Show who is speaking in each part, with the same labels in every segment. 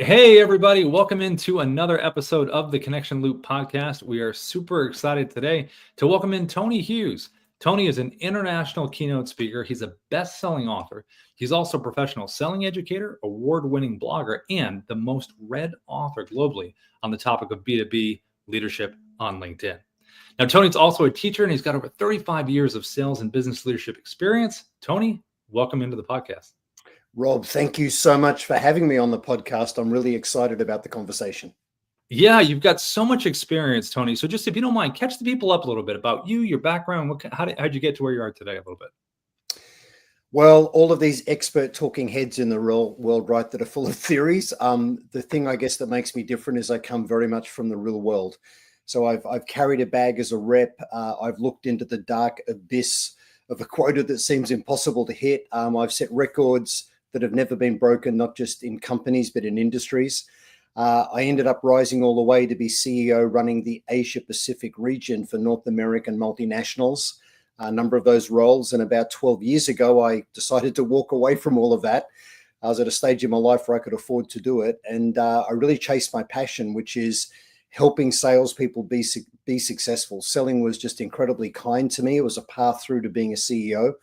Speaker 1: Hey, everybody. Welcome into another episode of the Connection Loop podcast. We are super excited today to welcome in Tony Hughes. Tony is an international keynote speaker. He's a best-selling author. He's also a professional selling educator, award-winning blogger, and the most read author globally on the topic of B2B leadership on LinkedIn. Now, Tony's also a teacher, and he's got over 35 years of sales and business leadership experience. Tony, welcome into the podcast.
Speaker 2: Rob, thank you so much for having me on the podcast. I'm really excited about the conversation.
Speaker 1: Yeah, you've got so much experience, Tony. So just if you don't mind, catch the people up a little bit about you, your background. How'd you get to where you are today a little bit?
Speaker 2: Well, all of these expert talking heads in the real world, right, that are full of theories. The thing I guess that makes me different is I come very much from the real world. So I've carried a bag as a rep. I've looked into the dark abyss of a quota that seems impossible to hit. I've set records that have never been broken, not just in companies, but in industries. I ended up rising all the way to be CEO running the Asia Pacific region for North American multinationals, a number of those roles. And about 12 years ago, I decided to walk away from all of that. I was at a stage in my life where I could afford to do it. And I really chased my passion, which is helping salespeople be successful. Selling was just incredibly kind to me. It was a path through to being a CEO.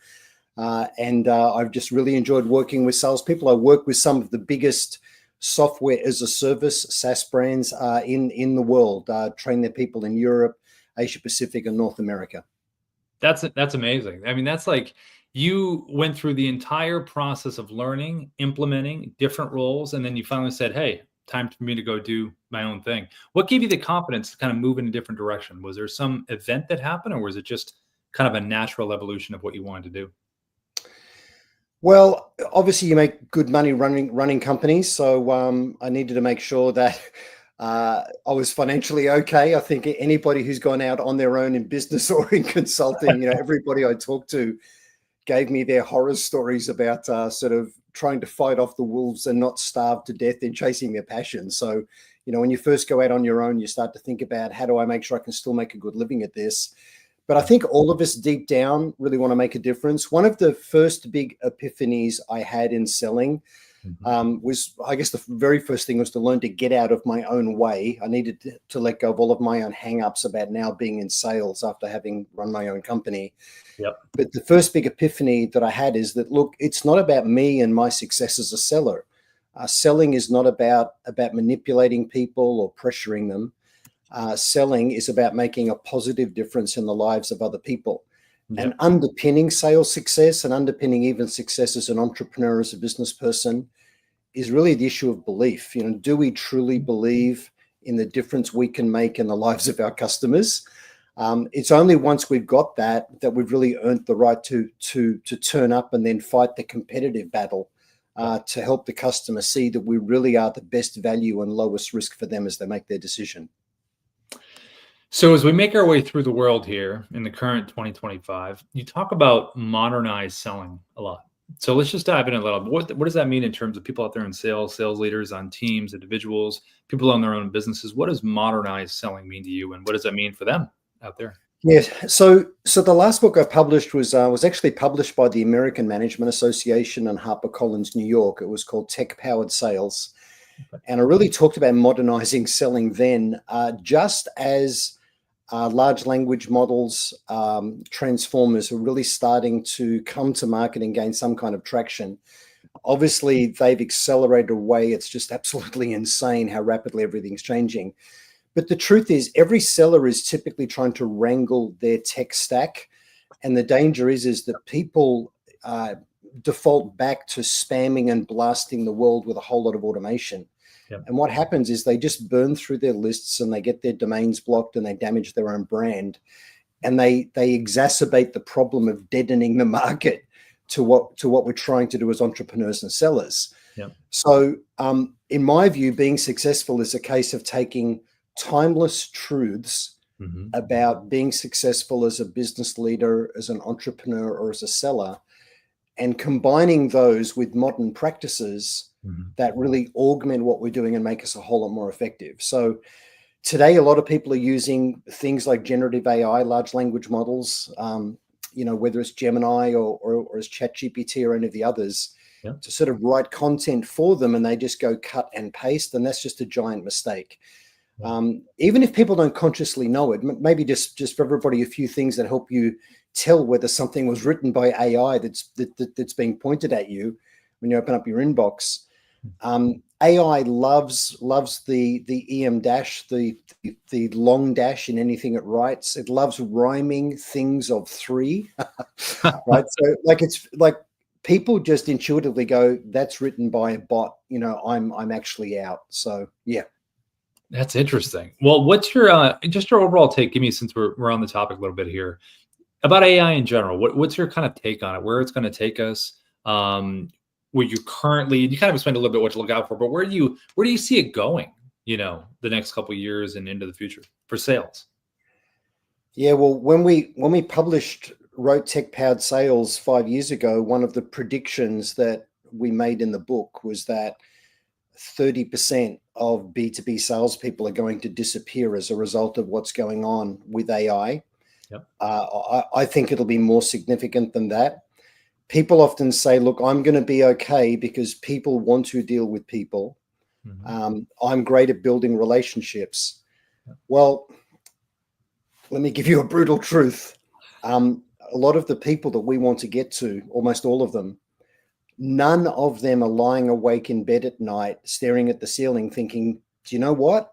Speaker 2: And I've just really enjoyed working with salespeople. I work with some of the biggest software as a service SaaS brands in the world, train their people in Europe, Asia Pacific, and North America.
Speaker 1: That's amazing. I mean, that's like you went through the entire process of learning, implementing different roles, and then you finally said, hey, time for me to go do my own thing. What gave you the confidence to kind of move in a different direction? Was there some event that happened, or was it just kind of a natural evolution of what you wanted to do?
Speaker 2: Well, obviously you make good money running companies. So I needed to make sure that I was financially okay. I think anybody who's gone out on their own in business or in consulting, everybody I talked to gave me their horror stories about sort of trying to fight off the wolves and not starve to death in chasing their passion. So, when you first go out on your own, you start to think about how do I make sure I can still make a good living at this? But I think all of us deep down really want to make a difference. One of the first big epiphanies I had in selling was, I guess the very first thing was to learn to get out of my own way. I needed to let go of all of my own hang-ups about now being in sales after having run my own company.
Speaker 1: Yep.
Speaker 2: But the first big epiphany that I had is that, look, it's not about me and my success as a seller. Selling is not about manipulating people or pressuring them. Selling is about making a positive difference in the lives of other people. Yep. And underpinning sales success and underpinning even success as an entrepreneur, as a business person, is really the issue of belief. Do we truly believe in the difference we can make in the lives of our customers? It's only once we've got that we've really earned the right to turn up and then fight the competitive battle to help the customer see that we really are the best value and lowest risk for them as they make their decision.
Speaker 1: So as we make our way through the world here in the current 2025, you talk about modernized selling a lot. So let's just dive in a little. What does that mean in terms of people out there in sales leaders on teams, individuals, people on their own businesses? What does modernized selling mean to you, and what does that mean for them out there?
Speaker 2: Yes. So the last book I published was actually published by the American Management Association and HarperCollins, New York. It was called Tech Powered Sales. Okay. And I really talked about modernizing selling then, just as large language models, transformers are really starting to come to market and gain some kind of traction. Obviously, they've accelerated away. It's just absolutely insane how rapidly everything's changing. But the truth is, every seller is typically trying to wrangle their tech stack. And the danger is that people default back to spamming and blasting the world with a whole lot of automation. Yep. And what happens is they just burn through their lists and they get their domains blocked and they damage their own brand. And they exacerbate the problem of deadening the market to what we're trying to do as entrepreneurs and sellers. Yep. So in my view, being successful is a case of taking timeless truths about being successful as a business leader, as an entrepreneur, or as a seller, and combining those with modern practices that really augment what we're doing and make us a whole lot more effective. So today, a lot of people are using things like generative AI, large language models, whether it's Gemini or as ChatGPT or any of the others.
Speaker 1: Yeah.
Speaker 2: to sort of write content for them, and they just go cut and paste, and that's just a giant mistake. Even if people don't consciously know it, maybe just for everybody, a few things that help you tell whether something was written by AI that's being pointed at you when you open up your inbox. AI loves the EM dash, the long dash in anything it writes. It loves rhyming things of 3, right? So it's like people just intuitively go, "That's written by a bot." I'm actually out. So yeah.
Speaker 1: That's interesting. Well, what's your just your overall take? Give me, since we're on the topic a little bit here, about AI in general. What's your kind of take on it? Where it's going to take us? Where you kind of explained a little bit what to look out for, but where do you see it going? The next couple of years and into the future for sales.
Speaker 2: Yeah, well, when we wrote Tech Powered Sales 5 years ago, one of the predictions that we made in the book was that 30% of B2B salespeople are going to disappear as a result of what's going on with AI.
Speaker 1: Yep.
Speaker 2: I think it'll be more significant than that. People often say, "Look, I'm going to be okay because people want to deal with people. I'm great at building relationships."
Speaker 1: Yep.
Speaker 2: Well, let me give you a brutal truth. A lot of the people that we want to get to, almost all of them, none of them are lying awake in bed at night, staring at the ceiling thinking, "Do you know what?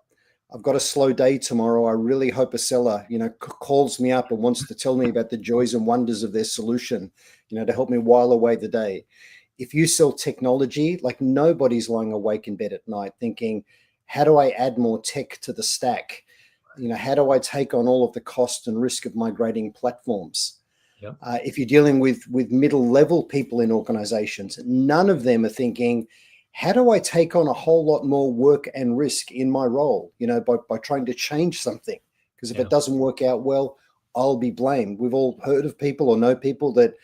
Speaker 2: I've got a slow day tomorrow. I really hope a seller, calls me up and wants to tell me about the joys and wonders of their solution, to help me while away the day." If you sell technology, like, nobody's lying awake in bed at night thinking, "How do I add more tech to the stack? How do I take on all of the cost and risk of migrating platforms?"
Speaker 1: Yep.
Speaker 2: If you're dealing with middle level people in organizations, none of them are thinking, "How do I take on a whole lot more work and risk in my role, by trying to change something? Because if it doesn't work out well, I'll be blamed." We've all heard of people or know people that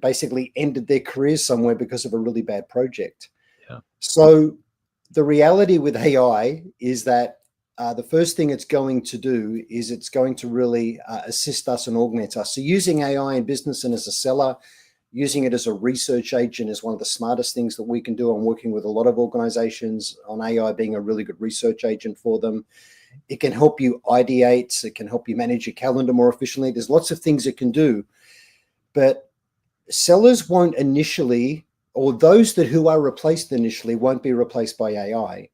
Speaker 2: basically ended their careers somewhere because of a really bad project.
Speaker 1: Yeah.
Speaker 2: So the reality with AI is that the first thing it's going to do is it's going to really assist us and augment us. So using AI in business and as a seller, using it as a research agent is one of the smartest things that we can do. I'm working with a lot of organizations on AI being a really good research agent for them. It can help you ideate. It can help you manage your calendar more efficiently. There's lots of things it can do. But sellers won't initially, or those who are replaced initially won't be replaced by AI.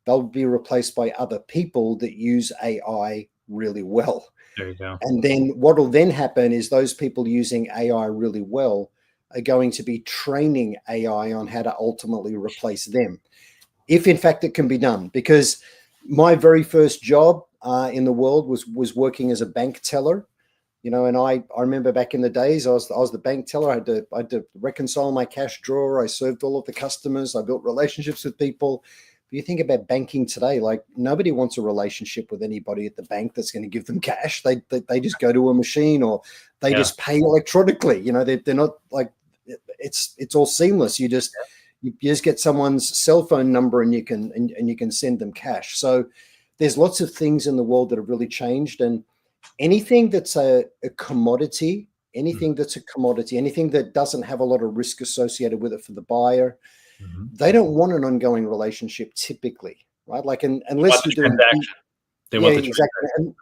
Speaker 2: They'll be replaced by other people that use AI really well.
Speaker 1: There you go.
Speaker 2: And then what will then happen is those people using AI really well are going to be training AI on how to ultimately replace them, if in fact it can be done. Because my very first job in the world was working as a bank teller. And I remember back in the days, I was the bank teller. I had to reconcile my cash drawer. I served all of the customers. I built relationships with people. But you think about banking today, like, nobody wants a relationship with anybody at the bank that's going to give them cash. They just go to a machine, or they just pay electronically. They're not like, it's all seamless. You just get someone's cell phone number and you can send them cash. So there's lots of things in the world that have really changed. And anything that's a commodity, anything that doesn't have a lot of risk associated with it for the buyer, they don't want an ongoing relationship typically, right? Like, unless you're doing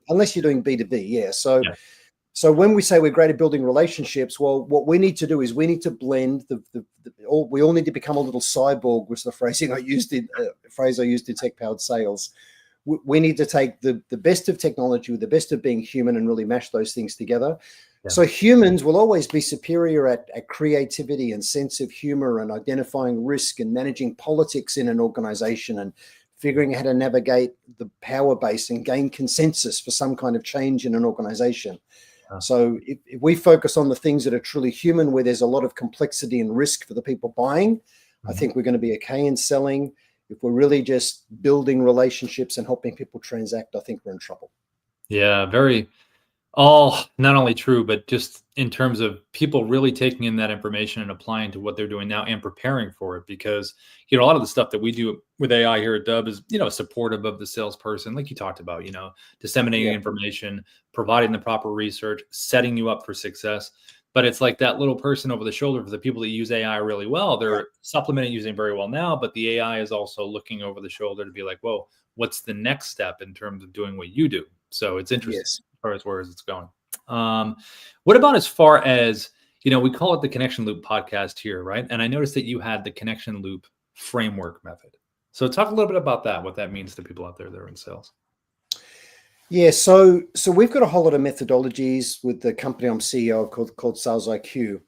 Speaker 2: unless you're doing B2B, So when we say we're great at building relationships, well, what we need to do is we need to blend we all need to become a little cyborg, was the phrase I used in Tech Powered Sales. We need to take the best of technology with the best of being human and really mash those things together. Yeah. So humans will always be superior at creativity and sense of humor and identifying risk and managing politics in an organization and figuring out how to navigate the power base and gain consensus for some kind of change in an organization. Yeah. So if we focus on the things that are truly human, where there's a lot of complexity and risk for the people buying, I think we're going to be okay in selling. If we're really just building relationships and helping people transact, I think we're in trouble.
Speaker 1: Yeah, not only true, but just in terms of people really taking in that information and applying to what they're doing now and preparing for it. Because, a lot of the stuff that we do with AI here at Dubb is, supportive of the salesperson, like you talked about, disseminating information, providing the proper research, setting you up for success. but it's like that little person over the shoulder for the people that use AI really well. They're supplementing using it very well now, but the AI is also looking over the shoulder to be like, whoa, what's the next step in terms of doing what you do? So it's interesting
Speaker 2: Yes.
Speaker 1: as far as where it's going. What about as far as, we call it the Connection Loop podcast here, right? And I noticed that you had the Connection Loop framework method. So talk a little bit about that, what that means to people out there that are in sales.
Speaker 2: Yeah, so we've got a whole lot of methodologies with the company I'm CEO of called Sales IQ.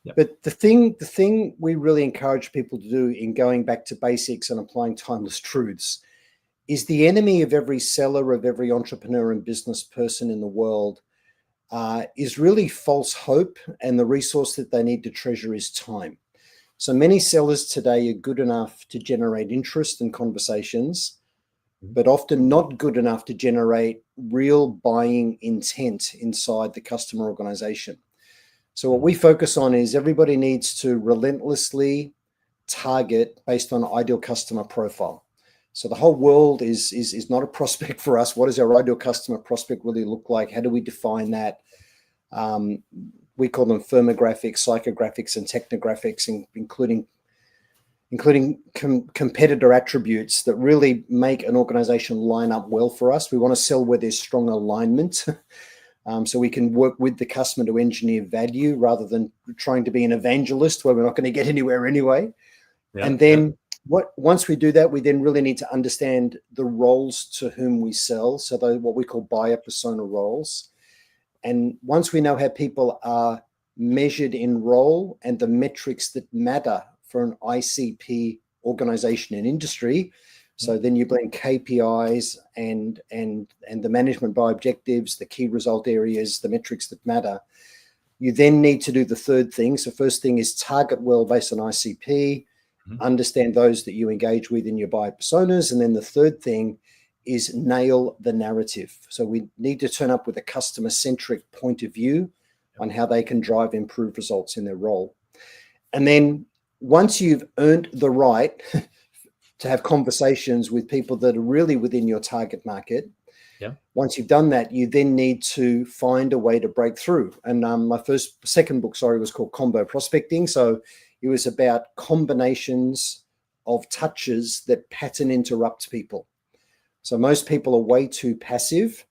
Speaker 1: Yep.
Speaker 2: But the thing we really encourage people to do in going back to basics and applying timeless truths is the enemy of every seller, of every entrepreneur and business person in the world is really false hope, and the resource that they need to treasure is time. So many sellers today are good enough to generate interest in conversations, but often not good enough to generate real buying intent inside the customer organization. So what we focus on is everybody needs to relentlessly target based on ideal customer profile. So the whole world is not a prospect for us. What does our ideal customer prospect really look like? How do we define that? We call them firmographics, psychographics, and technographics, including competitor attributes that really make an organization line up well for us. We want to sell where there's strong alignment. So we can work with the customer to engineer value rather than trying to be an evangelist where we're not going to get anywhere anyway. Yeah, and then once we do that, we then really need to understand the roles to whom we sell. So what we call buyer persona roles. And once we know how people are measured in role and the metrics that matter for an ICP organization and industry, so then you blend KPIs and the management by objectives, the key result areas, the metrics that matter. You then need to do the third thing. So first thing is target well based on ICP, understand those that you engage with in your buyer personas. And then the third thing is nail the narrative. So we need to turn up with a customer-centric point of view on how they can drive improved results in their role. And then once you've earned the right to have conversations with people that are really within your target market, once you've done that, you then need to find a way to break through. And my second book, was called Combo Prospecting. So it was about combinations of touches that pattern interrupt people. So most people are way too passive.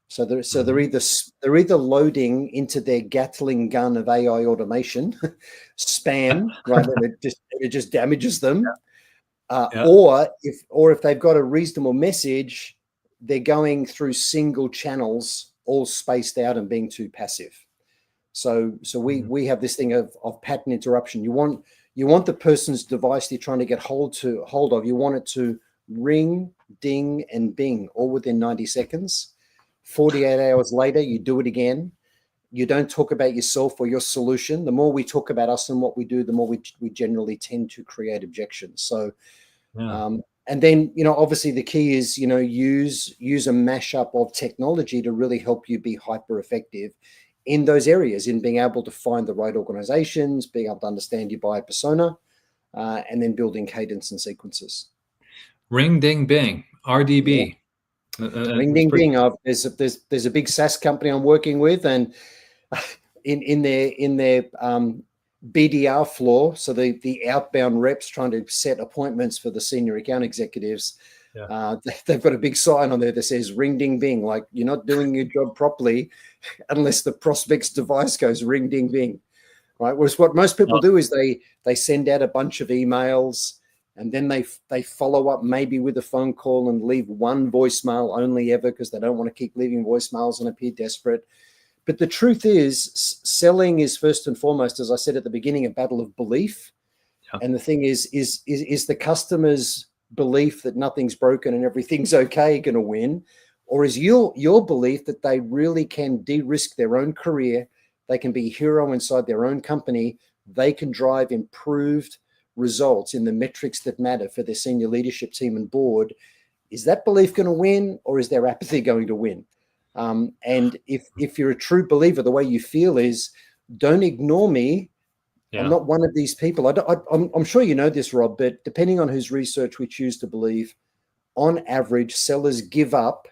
Speaker 2: So they're either loading into their Gatling gun of AI automation, spam, right? And it just damages them. Or if they've got a reasonable message, they're going through single channels, all spaced out and being too passive. So we have this thing of pattern interruption. You want the person's device you're trying to get hold of. You want it to ring, ding, and bing all within 90 seconds. 48 hours later, you do it again. You don't talk about yourself or your solution. The more we talk about us and what we do, the more we generally tend to create objections. So, and then, obviously the key is, use a mashup of technology to really help you be hyper effective in those areas, in being able to find the right organizations, being able to understand your buyer persona, and then building cadence and sequences.
Speaker 1: Ring, ding, bing, RDB.
Speaker 2: Yeah. Ring, ding, ding. There's a big SaaS company I'm working with, and in their BDR floor, so the outbound reps trying to set appointments for the senior account executives, they've got a big sign on there that says ring, ding, bing, like you're not doing your job properly unless the prospect's device goes ring, ding, bing, right? Whereas what most people do is they send out a bunch of emails, and then they follow up maybe with a phone call and leave one voicemail only ever because they don't want to keep leaving voicemails and appear desperate. But the truth is, selling is first and foremost, as I said at the beginning, a battle of belief. And the thing is the customer's belief that nothing's broken and everything's okay going to win? Or is your belief that they really can de-risk their own career, they can be a hero inside their own company, they can drive improved results in the metrics that matter for their senior leadership team and board? Is that belief going to win, or is their apathy going to win? And if you're a true believer, the way you feel is, don't ignore me. I'm not one of these people. I'm sure you know this, Rob, but depending on whose research we choose to believe, on average, sellers give up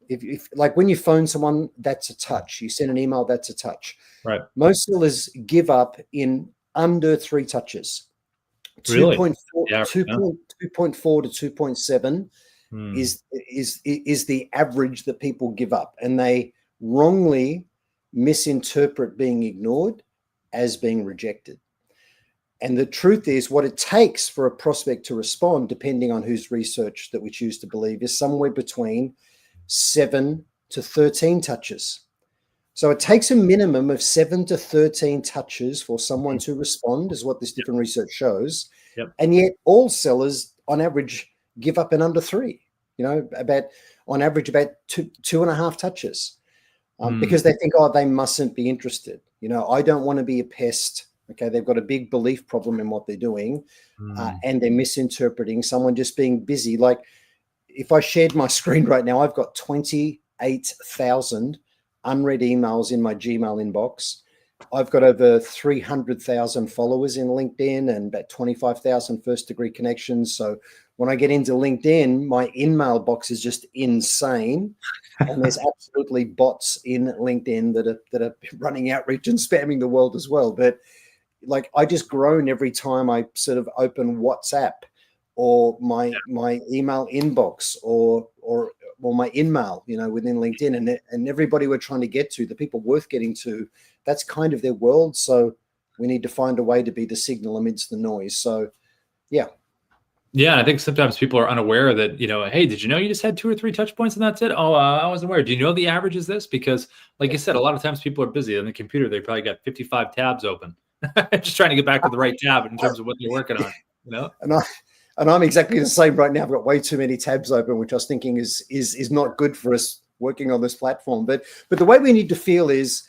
Speaker 2: If like when you phone someone, that's a touch. You send an email, that's a touch.
Speaker 1: Right.
Speaker 2: Most sellers give up in under 3 touches.
Speaker 1: Really?
Speaker 2: 2.4,
Speaker 1: Yeah.
Speaker 2: 2.4 to 2.7
Speaker 1: Hmm.
Speaker 2: is the average that people give up, and they wrongly misinterpret being ignored as being rejected. And the truth is, what it takes for a prospect to respond, depending on whose research that we choose to believe, is somewhere between 7 to 13 touches. So it takes a minimum of 7 to 13 touches for someone to respond, is what this different research shows.
Speaker 1: Yep.
Speaker 2: And yet all sellers on average give up in under 3, about on average about 2.5 touches, because they think, oh, they mustn't be interested. I don't want to be a pest. Okay. They've got a big belief problem in what they're doing, and they're misinterpreting someone just being busy. Like if I shared my screen right now, I've got 28,000 unread emails in my Gmail inbox. I've got over 300,000 followers in LinkedIn and about 25,000 first degree connections. So when I get into LinkedIn, my email box is just insane. And there's absolutely bots in LinkedIn that are running outreach and spamming the world as well. But like I just groan every time I sort of open WhatsApp or my email inbox or my InMail, within LinkedIn, and everybody we're trying to get to, the people worth getting to, that's kind of their world. So we need to find a way to be the signal amidst the noise. So, yeah.
Speaker 1: Yeah, I think sometimes people are unaware that, hey, did you know you just had 2 or 3 touch points and that's it? Oh, I wasn't aware. Do you know the average is this? Because like you said, a lot of times people are busy on the computer. They probably got 55 tabs open, just trying to get back to the right tab in terms of what they're working on,
Speaker 2: And I'm exactly the same right now. I've got way too many tabs open, which I was thinking is not good for us working on this platform. But the way we need to feel is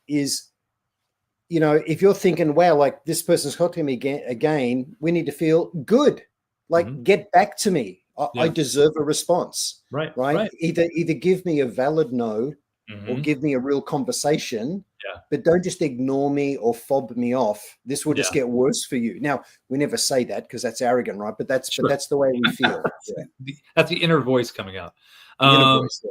Speaker 2: if you're thinking, wow, like this person's contacting me again, we need to feel good. Like, get back to me. I deserve a response.
Speaker 1: Right.
Speaker 2: Either give me a valid no or give me a real conversation. But don't just ignore me or fob me off. This will just get worse for you. Now, we never say that because that's arrogant, right? But that's the way we feel.
Speaker 1: That's the inner voice coming out.
Speaker 2: The inner voice.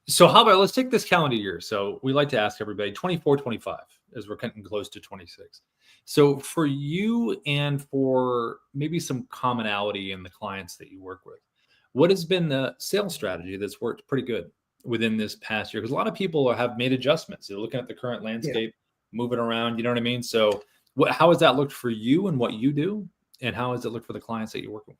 Speaker 1: So how about, let's take this calendar year. So we like to ask everybody 24, 25, as we're getting close to 26. So for you and for maybe some commonality in the clients that you work with, what has been the sales strategy that's worked pretty good within this past year? Because a lot of people have made adjustments. They're looking at the current landscape, moving around, you know what I mean? So how has that looked for you and what you do? And how has it looked for the clients that you're working with?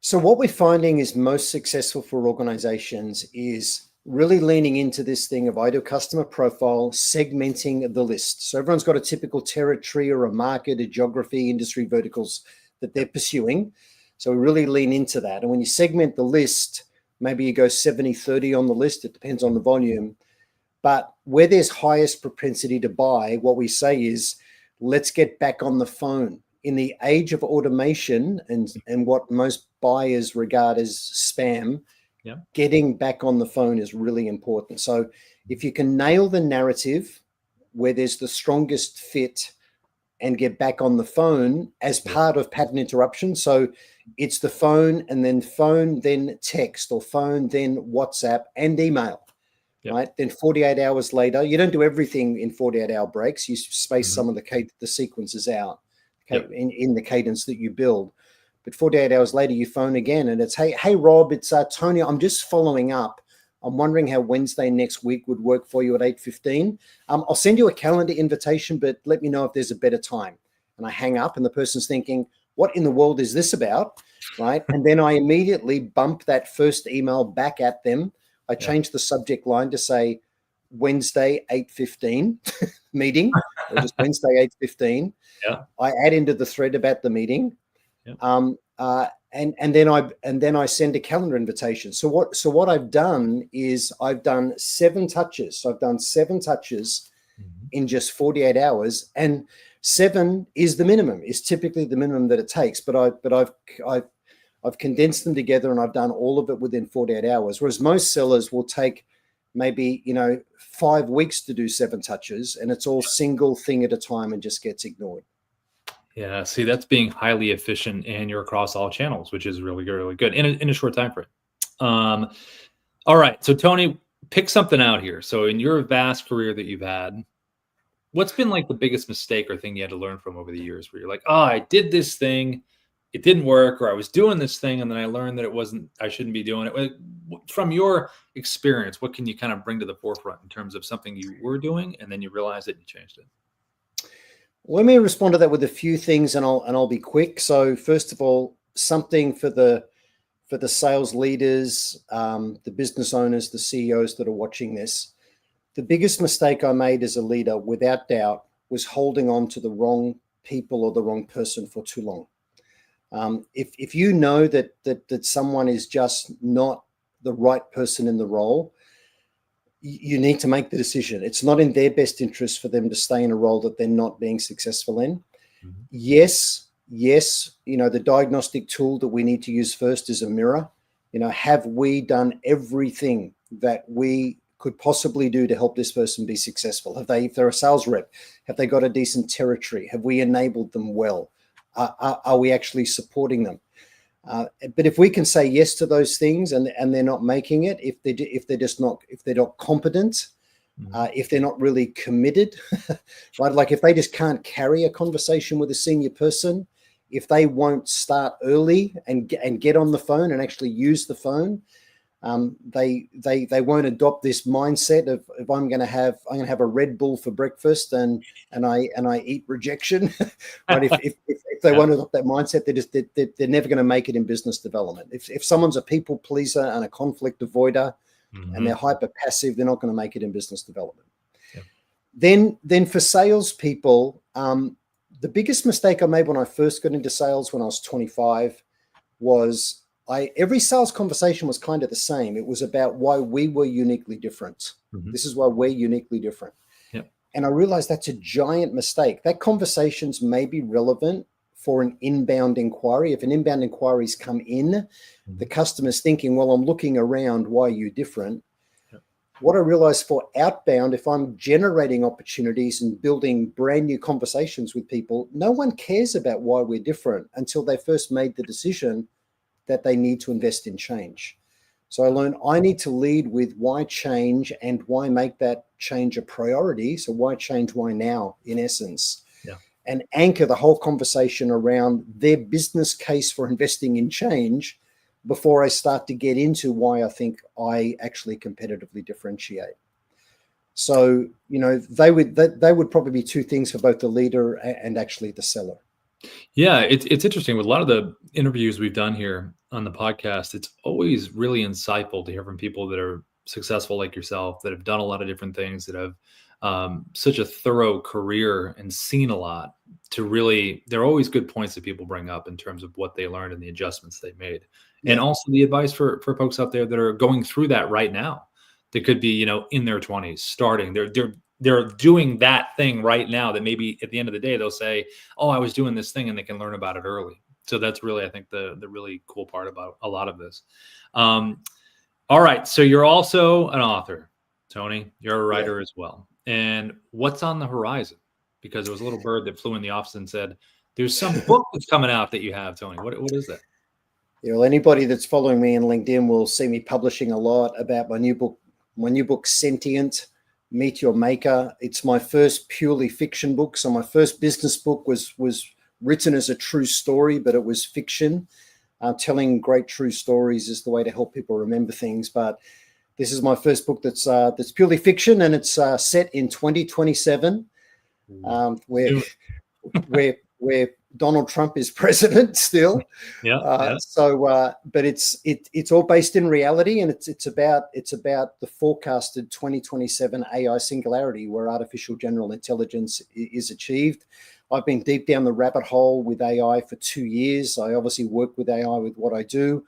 Speaker 2: So what we're finding is most successful for organizations is really leaning into this thing of ideal customer profile, segmenting the list. So everyone's got a typical territory or a market, a geography, industry verticals that they're pursuing. So we really lean into that. And when you segment the list, maybe you go 70-30 on the list. It depends on the volume. But where there's highest propensity to buy, what we say is, let's get back on the phone. In the age of automation and what most buyers regard as spam, getting back on the phone is really important. So if you can nail the narrative where there's the strongest fit and get back on the phone as part of pattern interruption. So it's the phone, then text, or phone, then WhatsApp and email. Right. Then 48 hours later, you don't do everything in 48-hour breaks. You space some of the sequences out. In the cadence that you build. But 48 hours later, you phone again and it's, hey, Rob, it's Tony. I'm just following up. I'm wondering how Wednesday next week would work for you at 8:15. I'll send you a calendar invitation, but let me know if there's a better time. And I hang up and the person's thinking, what in the world is this about? Right. And then I immediately bump that first email back at them. I change the subject line to say Wednesday 8:15 meeting, or just Wednesday 8:15. I add into the thread about the meeting, and then I send a calendar invitation. So what I've done is I've done 7 touches. So I've done 7 touches in just 48 hours, and 7 is the minimum. Is typically the minimum that it takes. But I've condensed them together, and I've done all of it within 48 hours. Whereas most sellers will take maybe 5 weeks to do 7 touches, and it's all single thing at a time and just gets ignored.
Speaker 1: Yeah, see, that's being highly efficient, and you're across all channels, which is really, really good in a short time frame. All right. So Tony, pick something out here. So in your vast career that you've had, what's been like the biggest mistake or thing you had to learn from over the years where you're like, oh, I did this thing, it didn't work, or I was doing this thing and then I learned that I shouldn't be doing it. From your experience, what can you kind of bring to the forefront in terms of something you were doing and then you realized that you changed it?
Speaker 2: Let me respond to that with a few things, and I'll be quick. So first of all, something for the sales leaders, the business owners, the CEOs that are watching this. The biggest mistake I made as a leader, without doubt, was holding on to the wrong people or the wrong person for too long. If you know that someone is just not the right person in the role, you need to make the decision. It's not in their best interest for them to stay in a role that they're not being successful in. Mm-hmm. Yes, the diagnostic tool that we need to use first is a mirror. Have we done everything that we could possibly do to help this person be successful? If they're a sales rep, have they got a decent territory? Have we enabled them well? Are we actually supporting them? But if we can say yes to those things and they're not making it, if they're not competent, if they're not really committed, right? Like if they just can't carry a conversation with a senior person, if they won't start early and get on the phone and actually use the phone, they won't adopt this mindset of if I'm going to have a Red Bull for breakfast and I eat rejection, right? If they won't adopt that mindset, they're never going to make it in business development. If someone's a people pleaser and a conflict avoider, and they're hyper passive, they're not going to make it in business development. Yeah. Then for salespeople, the biggest mistake I made when I first got into sales when I was 25 was every sales conversation was kind of the same. It was about why we were uniquely different. Mm-hmm. This is why we're uniquely different. Yep. And I realized that's a giant mistake. That conversations may be relevant for an inbound inquiry. If an inbound inquiry's come in, the customer's thinking, well, I'm looking around, why are you different? Yep. What I realized for outbound, if I'm generating opportunities and building brand new conversations with people, no one cares about why we're different until they first made the decision that they need to invest in change. So I learned I need to lead with why change and why make that change a priority. So why change, why now, in essence, and anchor the whole conversation around their business case for investing in change before I start to get into why I think I actually competitively differentiate. So, they would probably be two things for both the leader and actually the seller.
Speaker 1: Yeah, it's interesting. With a lot of the interviews we've done here on the podcast, it's always really insightful to hear from people that are successful like yourself, that have done a lot of different things, that have such a thorough career and seen a lot. There are always good points that people bring up in terms of what they learned and the adjustments they made. Yeah. And also the advice for folks out there that are going through that right now. They could be, in their 20s, starting. They're doing that thing right now that maybe at the end of the day, they'll say, oh, I was doing this thing, and they can learn about it early. So that's really, I think, the really cool part about a lot of this. All right. So you're also an author, Tony. You're a writer as well. And what's on the horizon? Because there was a little bird that flew in the office and said, there's some book that's coming out that you have, Tony. What is that?
Speaker 2: Yeah, well, anybody that's following me on LinkedIn will see me publishing a lot about my new book, Sentient, Meet Your Maker. It's my first purely fiction book. So my first business book was written as a true story, but it was fiction. Telling great true stories is the way to help people remember things. But this is my first book that's purely fiction, and it's set in 2027, where Donald Trump is president still. But it's all based in reality, and it's about the forecasted 2027 AI singularity, where artificial general intelligence is achieved. I've been deep down the rabbit hole with AI for 2 years. I obviously work with AI with what I do.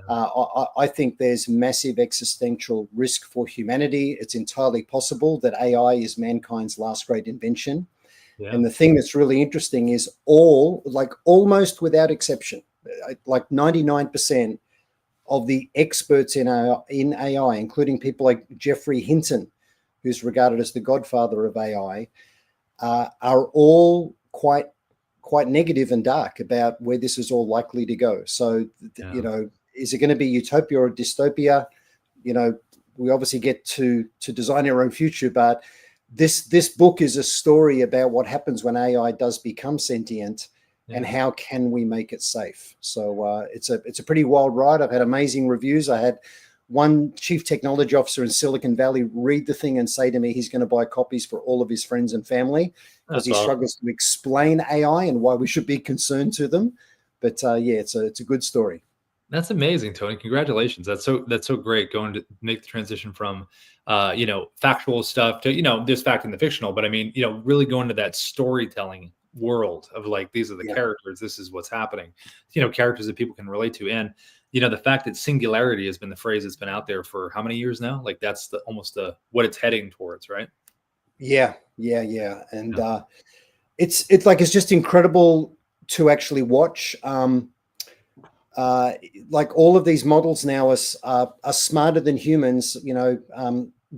Speaker 2: I think there's massive existential risk for humanity. It's entirely possible that AI is mankind's last great invention. Yeah. And the thing that's really interesting is almost without exception, like 99% of the experts in AI, including people like Jeffrey Hinton, who's regarded as the godfather of AI, are all quite negative and dark about where this is all likely to go. So, is it going to be utopia or dystopia? we obviously get to design our own future, but this book is a story about what happens when AI does become sentient, and how can we make it safe. So it's a pretty wild ride. I've had amazing reviews. I had one chief technology officer in Silicon Valley read the thing and say to me he's going to buy copies for all of his friends and family because he struggles to explain AI and why we should be concerned to them. But yeah, it's a good story.
Speaker 1: That's amazing, Tony. Congratulations. That's so great, going to make the transition from factual stuff to, there's fact in the fictional, but I mean, really going to that storytelling world of like, these are the characters, this is what's happening, characters that people can relate to. And the fact that singularity has been the phrase that's been out there for how many years now? Like that's almost what it's heading towards, right?
Speaker 2: Yeah. And it's like, it's just incredible to actually watch. Like all of these models now are smarter than humans,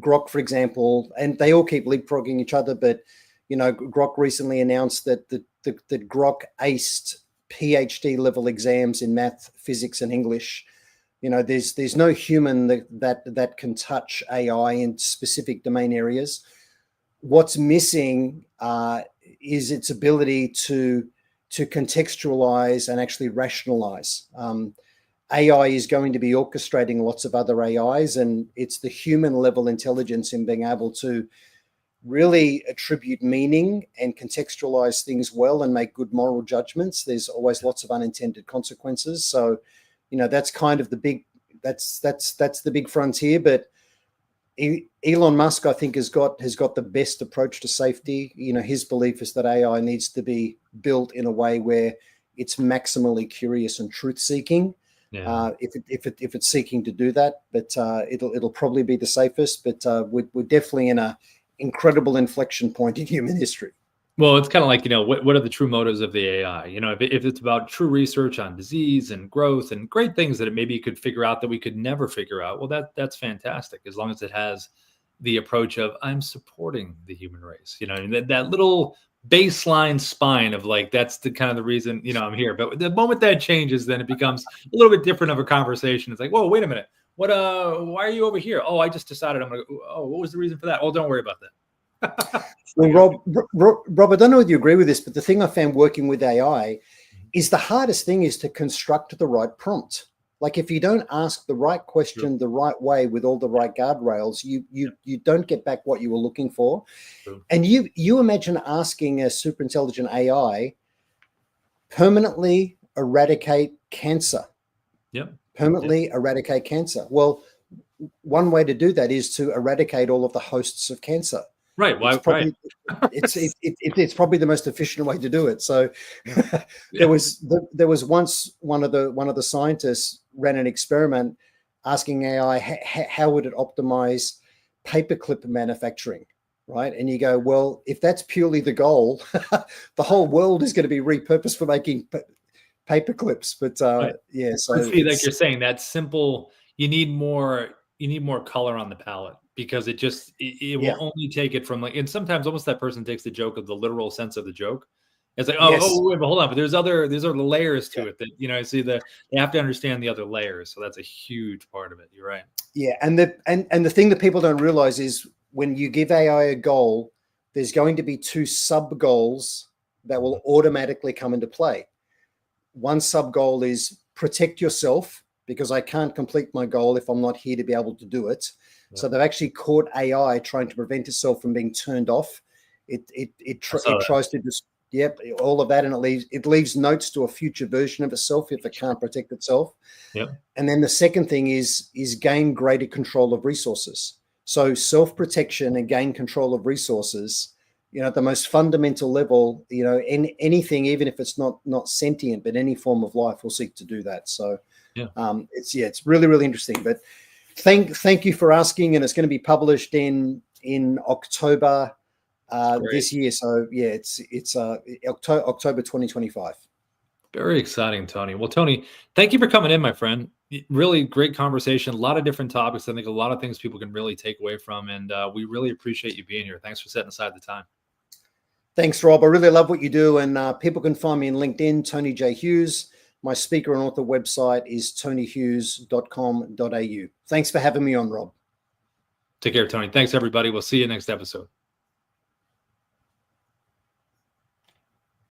Speaker 2: Grok, for example, and they all keep leapfrogging each other. But, Grok recently announced that Grok aced PhD level exams in math, physics, and English. There's no human that can touch AI in specific domain areas. What's missing is its ability to contextualize and actually rationalize. AI is going to be orchestrating lots of other AIs, and it's the human level intelligence in being able to really attribute meaning and contextualize things well and make good moral judgments. There's always lots of unintended consequences. So, that's kind of the big, that's the big frontier. But Elon Musk, I think, has got the best approach to safety. His belief is that AI needs to be built in a way where it's maximally curious and truth-seeking. If it's seeking to do that, but it'll probably be the safest. But we're definitely in a incredible inflection point in human history.
Speaker 1: Well, it's kind of like, what are the true motives of the AI? If it's about true research on disease and growth and great things that it maybe could figure out that we could never figure out, well, that's fantastic, as long as it has the approach of, I'm supporting the human race, and that little baseline spine of like, that's the kind of the reason, I'm here. But the moment that changes, then it becomes a little bit different of a conversation. It's like, whoa, wait a minute. Why are you over here? Oh, I just decided I'm going to, what was the reason for that? Oh, don't worry about that.
Speaker 2: Well, Rob, I don't know whether you agree with this, but the thing I found working with AI is the hardest thing is to construct the right prompt. Like if you don't ask the right question the right way with all the right guardrails, you don't get back what you were looking for. True. And you imagine asking a super intelligent AI permanently eradicate cancer. Permanently eradicate cancer. Well, one way to do that is to eradicate all of the hosts of cancer.
Speaker 1: Right.
Speaker 2: It's probably the most efficient way to do it. So there was once one of the scientists ran an experiment asking AI how would it optimize paperclip manufacturing, right? And you go, well, if that's purely the goal, the whole world is going to be repurposed for making paper clips. But so
Speaker 1: like you're saying, that simple, you need more color on the palette, because it will only take it from like, and sometimes almost that person takes the joke of the literal sense of the joke. It's like, wait, but hold on, but there's other layers to it that, I see they have to understand the other layers. So that's a huge part of it. You're right.
Speaker 2: Yeah. And the thing that people don't realize is when you give AI a goal, there's going to be two sub goals that will automatically come into play. One sub goal is protect yourself, because I can't complete my goal if I'm not here to be able to do it. Yeah. So they've actually caught AI trying to prevent itself from being turned off. It tries to just, all of that, and it leaves notes to a future version of itself if it can't protect itself.
Speaker 1: Yep.
Speaker 2: And then the second thing is gain greater control of resources. So self-protection and gain control of resources, at the most fundamental level, anything, even if it's not sentient, but any form of life will seek to do that. So it's really, really interesting. But thank you for asking, and it's going to be published in October this year. So it's October 2025.
Speaker 1: Very exciting, Tony. Well, Tony, thank you for coming in, my friend. Really great conversation. A lot of different topics. I think a lot of things people can really take away from, and we really appreciate you being here. Thanks for setting aside the time.
Speaker 2: Thanks, Rob. I really love what you do, and people can find me in LinkedIn, Tony J. Hughes. My speaker and author website is tonyhughes.com.au. Thanks for having me on, Rob.
Speaker 1: Take care, Tony. Thanks, everybody. We'll see you next episode.